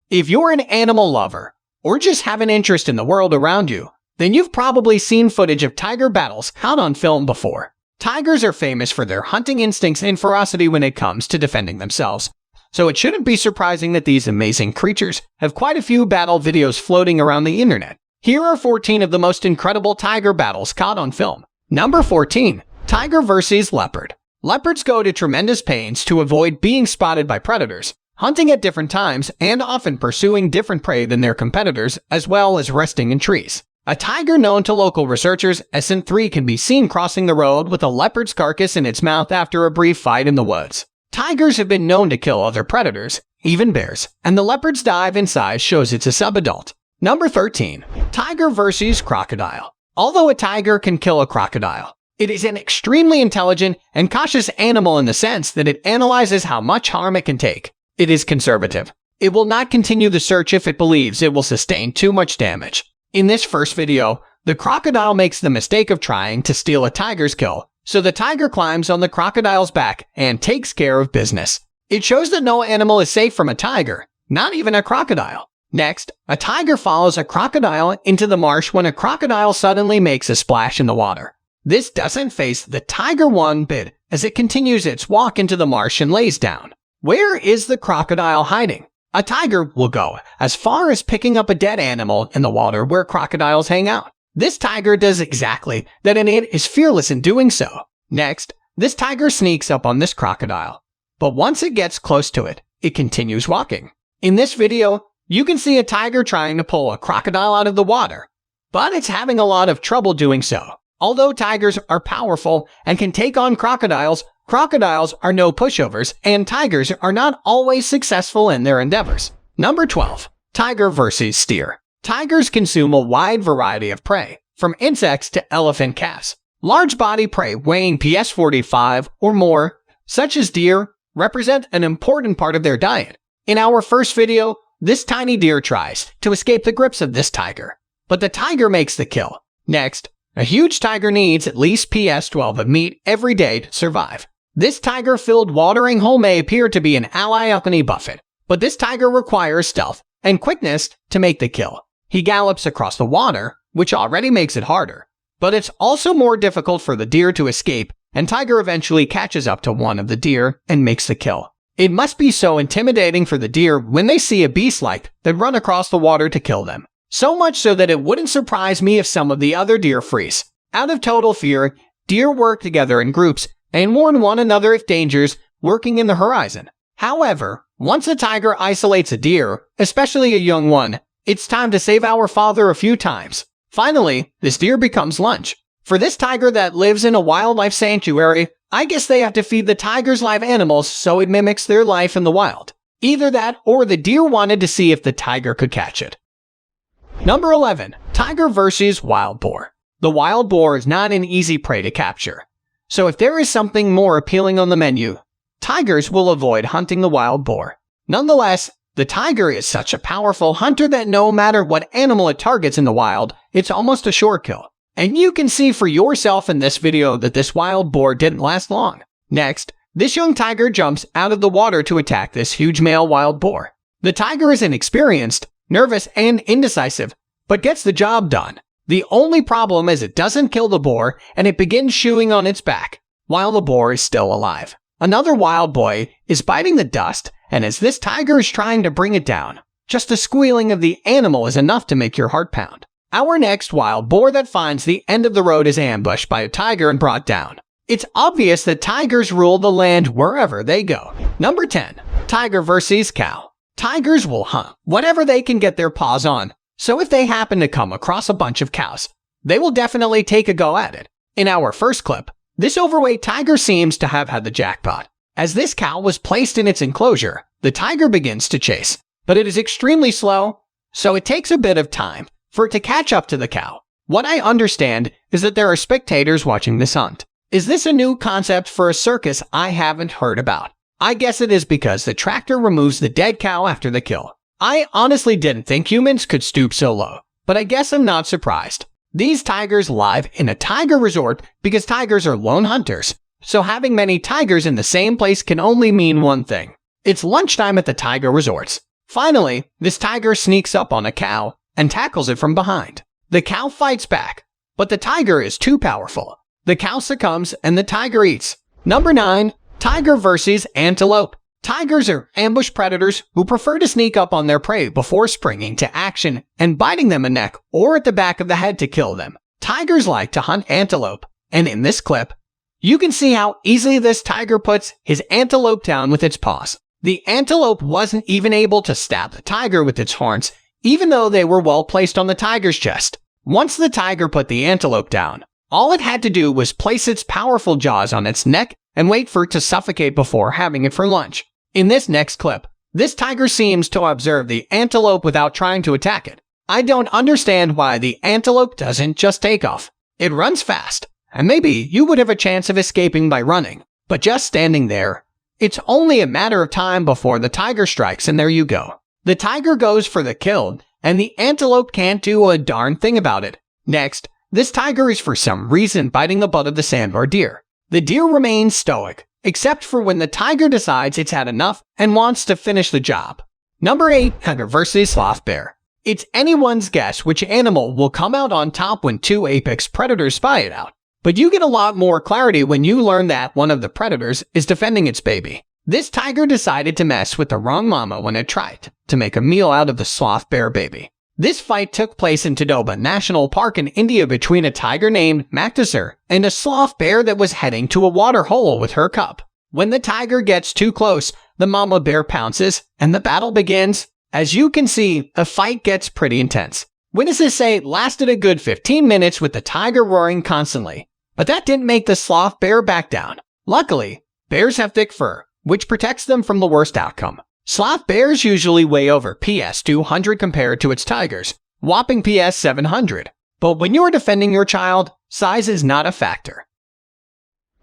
If you're an animal lover, or just have an interest in the world around you, then you've probably seen footage of tiger battles caught on film before. Tigers are famous for their hunting instincts and ferocity when it comes to defending themselves, so it shouldn't be surprising that these amazing creatures have quite a few battle videos floating around the internet. Here are 14 of the most incredible tiger battles caught on film. Number 14. Tiger vs. Leopard. Leopards go to tremendous pains to avoid being spotted by predators, hunting at different times and often pursuing different prey than their competitors, as well as resting in trees. A tiger known to local researchers as SN3 can be seen crossing the road with a leopard's carcass in its mouth after a brief fight in the woods. Tigers have been known to kill other predators, even bears, and the leopard's dive in size shows it's a subadult. Number 13. Tiger vs. Crocodile. Although a tiger can kill a crocodile, it is an extremely intelligent and cautious animal in the sense that it analyzes how much harm it can take. It is conservative. It will not continue the search if it believes it will sustain too much damage. In this first video, the crocodile makes the mistake of trying to steal a tiger's kill, so the tiger climbs on the crocodile's back and takes care of business. It shows that no animal is safe from a tiger, not even a crocodile. Next, a tiger follows a crocodile into the marsh when a crocodile suddenly makes a splash in the water. This doesn't faze the tiger one bit as it continues its walk into the marsh and lays down. Where is the crocodile hiding? A tiger will go as far as picking up a dead animal in the water where crocodiles hang out. This tiger does exactly that, and it is fearless in doing so. Next, this tiger sneaks up on this crocodile, but once it gets close to it, it continues walking. In this video, you can see a tiger trying to pull a crocodile out of the water, but it's having a lot of trouble doing so. Although tigers are powerful and can take on crocodiles, crocodiles are no pushovers, and tigers are not always successful in their endeavors. Number 12. Tiger vs. Steer. Tigers consume a wide variety of prey, from insects to elephant calves. Large body prey weighing PS 45 or more, such as deer, represent an important part of their diet. In our first video, this tiny deer tries to escape the grips of this tiger, but the tiger makes the kill. Next, a huge tiger needs at least PS 12 of meat every day to survive. This tiger-filled watering hole may appear to be an ally of any buffet, but this tiger requires stealth and quickness to make the kill. He gallops across the water, which already makes it harder, but it's also more difficult for the deer to escape, and tiger eventually catches up to one of the deer and makes the kill. It must be so intimidating for the deer when they see a beast like that run across the water to kill them. So much so that it wouldn't surprise me if some of the other deer freeze. Out of total fear, deer work together in groups and warn one another if dangers lurking in the horizon. However, once a tiger isolates a deer, especially a young one, it's time to save our father a few times. Finally, this deer becomes lunch. For this tiger that lives in a wildlife sanctuary, I guess they have to feed the tiger's live animals so it mimics their life in the wild. Either that or the deer wanted to see if the tiger could catch it. Number 11. Tiger vs. Wild boar. The wild boar is not an easy prey to capture. So if there is something more appealing on the menu, tigers will avoid hunting the wild boar. Nonetheless, the tiger is such a powerful hunter that no matter what animal it targets in the wild, it's almost a sure kill. And you can see for yourself in this video that this wild boar didn't last long. Next, this young tiger jumps out of the water to attack this huge male wild boar. The tiger is inexperienced, nervous, and indecisive, but gets the job done. The only problem is it doesn't kill the boar and it begins chewing on its back, while the boar is still alive. Another wild boy is biting the dust, and as this tiger is trying to bring it down, just the squealing of the animal is enough to make your heart pound. Our next wild boar that finds the end of the road is ambushed by a tiger and brought down. It's obvious that tigers rule the land wherever they go. Number 10. Tiger vs. Cow. Tigers will hunt whatever they can get their paws on, so if they happen to come across a bunch of cows, they will definitely take a go at it. In our first clip, this overweight tiger seems to have had the jackpot. As this cow was placed in its enclosure, the tiger begins to chase, but it is extremely slow, so it takes a bit of time for it to catch up to the cow. What I understand is that there are spectators watching this hunt. Is this a new concept for a circus I haven't heard about? I guess it is because the tractor removes the dead cow after the kill. I honestly didn't think humans could stoop so low, but I guess I'm not surprised. These tigers live in a tiger resort because tigers are lone hunters, so having many tigers in the same place can only mean one thing. It's lunchtime at the tiger resorts. Finally, this tiger sneaks up on a cow and tackles it from behind. The cow fights back, but the tiger is too powerful. The cow succumbs and the tiger eats. Number 9. Tiger versus antelope. Tigers are ambush predators who prefer to sneak up on their prey before springing to action and biting them in the neck or at the back of the head to kill them. Tigers like to hunt antelope, and in this clip, you can see how easily this tiger puts his antelope down with its paws. The antelope wasn't even able to stab the tiger with its horns, even though they were well placed on the tiger's chest. Once the tiger put the antelope down, all it had to do was place its powerful jaws on its neck and wait for it to suffocate before having it for lunch. In this next clip, this tiger seems to observe the antelope without trying to attack it. I don't understand why the antelope doesn't just take off. It runs fast, and maybe you would have a chance of escaping by running, but just standing there, it's only a matter of time before the tiger strikes and there you go. The tiger goes for the kill, and the antelope can't do a darn thing about it. Next, this tiger is for some reason biting the butt of the sandbar deer. The deer remains stoic, except for when the tiger decides it's had enough and wants to finish the job. Number 8. Tiger versus sloth bear. It's anyone's guess which animal will come out on top when two apex predators fight it out. But you get a lot more clarity when you learn that one of the predators is defending its baby. This tiger decided to mess with the wrong mama when it tried to make a meal out of the sloth bear baby. This fight took place in Todoba National Park in India between a tiger named Mactasur and a sloth bear that was heading to a water hole with her cub. When the tiger gets too close, the mama bear pounces and the battle begins. As you can see, the fight gets pretty intense. Witnesses say it lasted a good 15 minutes with the tiger roaring constantly, but that didn't make the sloth bear back down. Luckily, bears have thick fur, which protects them from the worst outcome. Sloth bears usually weigh over PS 200 compared to its tigers, whopping PS 700. But when you're defending your child, size is not a factor.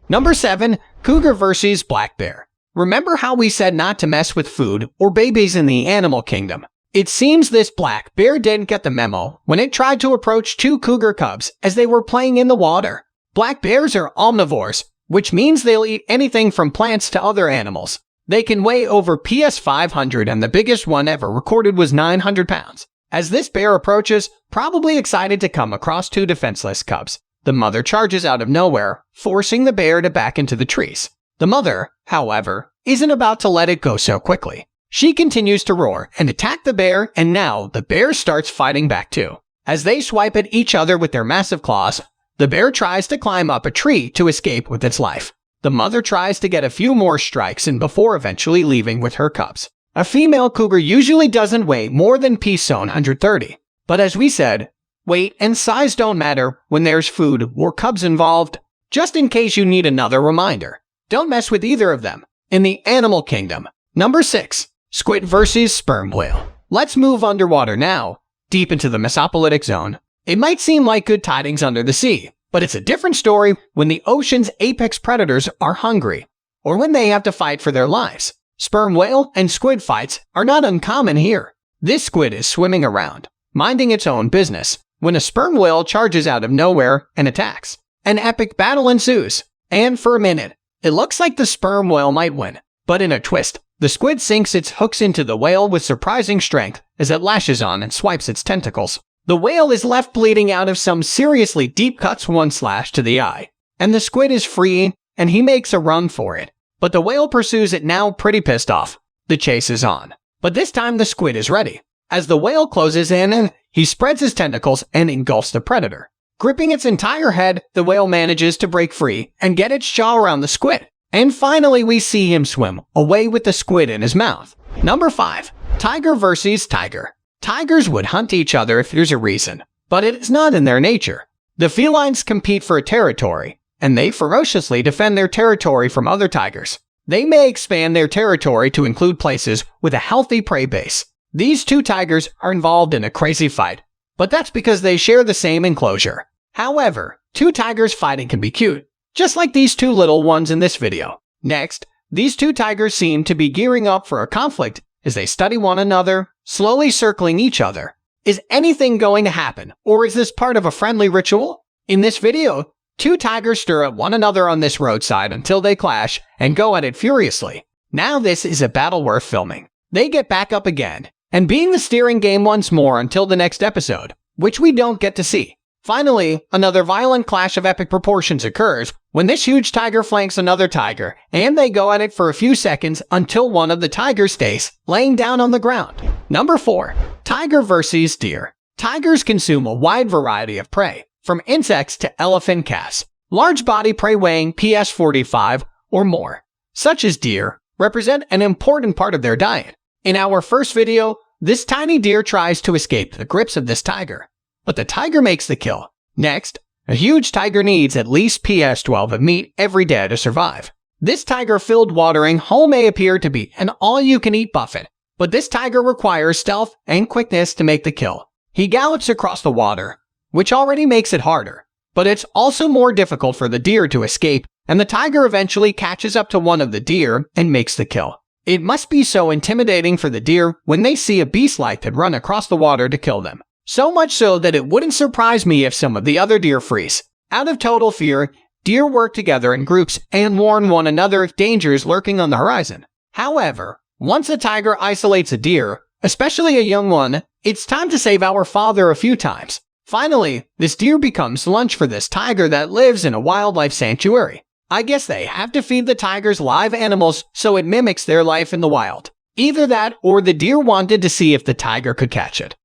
Number 7. Cougar versus black bear. Remember how we said not to mess with food or babies in the animal kingdom? It seems this black bear didn't get the memo when it tried to approach two cougar cubs as they were playing in the water. Black bears are omnivores, which means they'll eat anything from plants to other animals. They can weigh over PS 500 and the biggest one ever recorded was 900 pounds. As this bear approaches, probably excited to come across two defenseless cubs, the mother charges out of nowhere, forcing the bear to back into the trees. The mother, however, isn't about to let it go so quickly. She continues to roar and attack the bear, and now the bear starts fighting back too. As they swipe at each other with their massive claws, the bear tries to climb up a tree to escape with its life. The mother tries to get a few more strikes in before eventually leaving with her cubs. A female cougar usually doesn't weigh more than PS 130. But as we said, weight and size don't matter when there's food or cubs involved. Just in case you need another reminder, don't mess with either of them. In the animal kingdom. Number 6. Squid versus sperm whale. Let's move underwater now, deep into the Mesopolitic zone. It might seem like good tidings under the sea, but it's a different story when the ocean's apex predators are hungry, or when they have to fight for their lives. Sperm whale and squid fights are not uncommon here. This squid is swimming around, minding its own business, when a sperm whale charges out of nowhere and attacks. An epic battle ensues, and for a minute, it looks like the sperm whale might win. But in a twist, the squid sinks its hooks into the whale with surprising strength as it lashes on and swipes its tentacles. The whale is left bleeding out of some seriously deep cuts, one slash to the eye, and the squid is free and he makes a run for it. But the whale pursues it, now pretty pissed off. The chase is on. But this time the squid is ready. As the whale closes in, he spreads his tentacles and engulfs the predator. Gripping its entire head, the whale manages to break free and get its jaw around the squid. And finally we see him swim away with the squid in his mouth. Number 5. Tiger versus tiger. Tigers would hunt each other if there's a reason, but it is not in their nature. The felines compete for a territory, and they ferociously defend their territory from other tigers. They may expand their territory to include places with a healthy prey base. These two tigers are involved in a crazy fight, but that's because they share the same enclosure. However, two tigers fighting can be cute, just like these two little ones in this video. Next, these two tigers seem to be gearing up for a conflict as they study one another, slowly circling each other. Is anything going to happen, or is this part of a friendly ritual? In this video, two tigers stir at one another on this roadside until they clash and go at it furiously. Now this is a battle worth filming. They get back up again, and being the steering game once more until the next episode, which we don't get to see. Finally, another violent clash of epic proportions occurs when this huge tiger flanks another tiger, and they go at it for a few seconds until one of the tigers stays laying down on the ground. Number 4. Tiger versus deer. Tigers consume a wide variety of prey, from insects to elephant calves. Large body prey weighing PS 45 or more, such as deer, represent an important part of their diet. In our first video, this tiny deer tries to escape the grips of this tiger, but the tiger makes the kill. Next, a huge tiger needs at least PS 12 of meat every day to survive. This tiger-filled watering hole may appear to be an all-you-can-eat buffet, but this tiger requires stealth and quickness to make the kill. He gallops across the water, which already makes it harder, but it's also more difficult for the deer to escape, and the tiger eventually catches up to one of the deer and makes the kill. It must be so intimidating for the deer when they see a beast like that run across the water to kill them. So much so that it wouldn't surprise me if some of the other deer freeze. Out of total fear, deer work together in groups and warn one another of dangers lurking on the horizon. However, once a tiger isolates a deer, especially a young one, it's time to save our father a few times. Finally, this deer becomes lunch for this tiger that lives in a wildlife sanctuary. I guess they have to feed the tigers live animals so it mimics their life in the wild. Either that or the deer wanted to see if the tiger could catch it.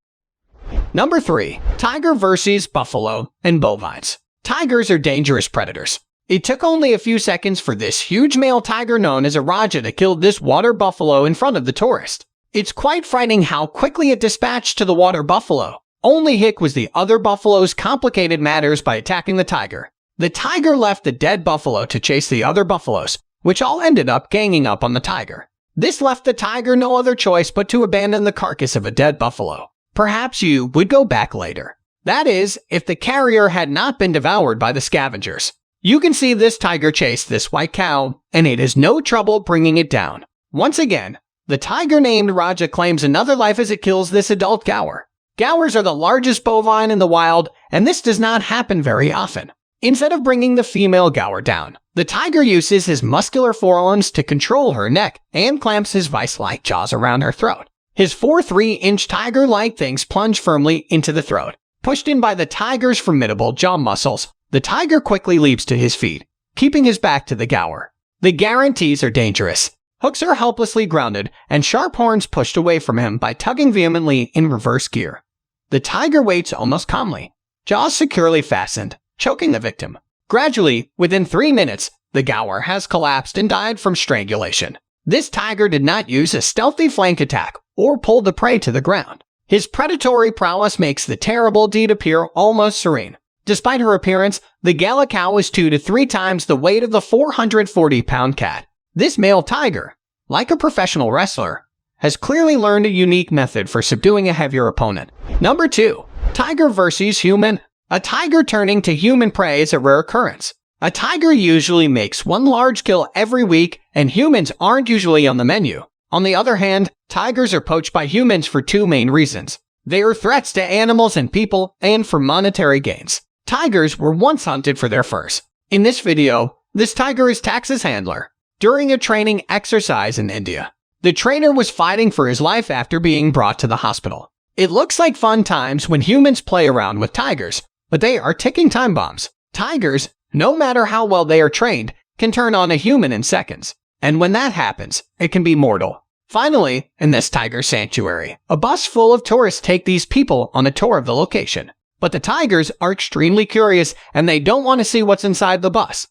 Number 3. Tiger versus buffalo and bovines. Tigers are dangerous predators. It took only a few seconds for this huge male tiger known as a Raja to kill this water buffalo in front of the tourist. It's quite frightening how quickly it dispatched to the water buffalo. Only hick was the other buffaloes complicated matters by attacking the tiger. The tiger left the dead buffalo to chase the other buffaloes, which all ended up ganging up on the tiger. This left the tiger no other choice but to abandon the carcass of a dead buffalo. Perhaps you would go back later. That is, if the carrier had not been devoured by the scavengers. You can see this tiger chase this white cow, and it is no trouble bringing it down. Once again, the tiger named Raja claims another life as it kills this adult gaur. Gaurs are the largest bovine in the wild, and this does not happen very often. Instead of bringing the female gaur down, the tiger uses his muscular forearms to control her neck and clamps his vice-like jaws around her throat. His 4 3-inch tiger-like things plunge firmly into the throat. Pushed in by the tiger's formidable jaw muscles, the tiger quickly leaps to his feet, keeping his back to the gaur. The guarantees are dangerous. Hooks are helplessly grounded, and sharp horns pushed away from him by tugging vehemently in reverse gear. The tiger waits almost calmly, jaws securely fastened, choking the victim. Gradually, within 3 minutes, the gaur has collapsed and died from strangulation. This tiger did not use a stealthy flank attack or pull the prey to the ground. His predatory prowess makes the terrible deed appear almost serene. Despite her appearance, the gala cow is 2 to 3 times the weight of the 440-pound cat. This male tiger, like a professional wrestler, has clearly learned a unique method for subduing a heavier opponent. Number 2. Tiger versus human. A tiger turning to human prey is a rare occurrence. A tiger usually makes one large kill every week, and humans aren't usually on the menu. On the other hand, tigers are poached by humans for 2 main reasons. They are threats to animals and people, and for monetary gains. Tigers were once hunted for their furs. In this video, this tiger is Tax's handler. During a training exercise in India, the trainer was fighting for his life after being brought to the hospital. It looks like fun times when humans play around with tigers, but they are ticking time bombs. Tigers, no matter how well they are trained, can turn on a human in seconds. And when that happens, it can be mortal. Finally, in this tiger sanctuary, a bus full of tourists take these people on a tour of the location. But the tigers are extremely curious and they don't want to see what's inside the bus.